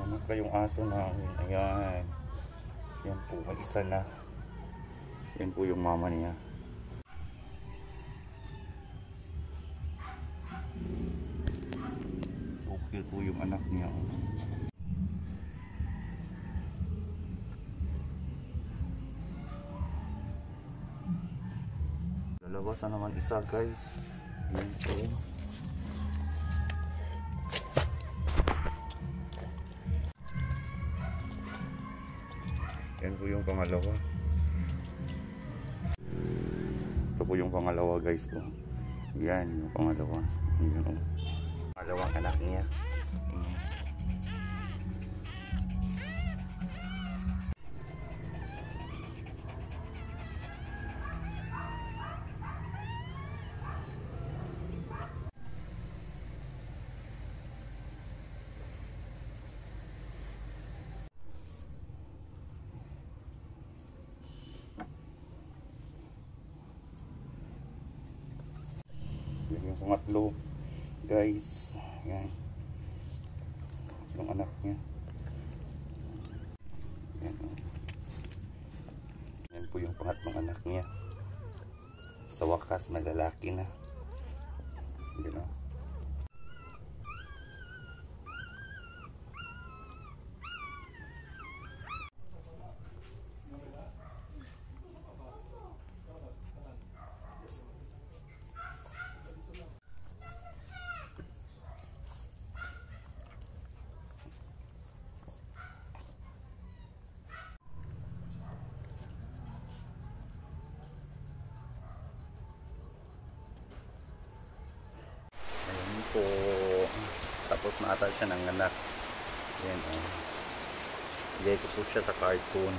Namatay yung aso namin. Ayan. Yan po, may isa na. Yan po yung mama niya. So cute po yung anak niya. Lalabas na naman isa, guys. Yan po. Yan po yung pangalawa. Ito po yung pangalawa, guys. Yan yung pangalawa. Yan yung pangalawang anak niya. Yan yung pangatlo, guys. Yan yung anak niya. Yan, yan po yung pangatlong anak niya. Sa wakas na lalaki na. Yan, po, tapos na ata siya ng anak. Yan, bigay ko po siya sa cartoon.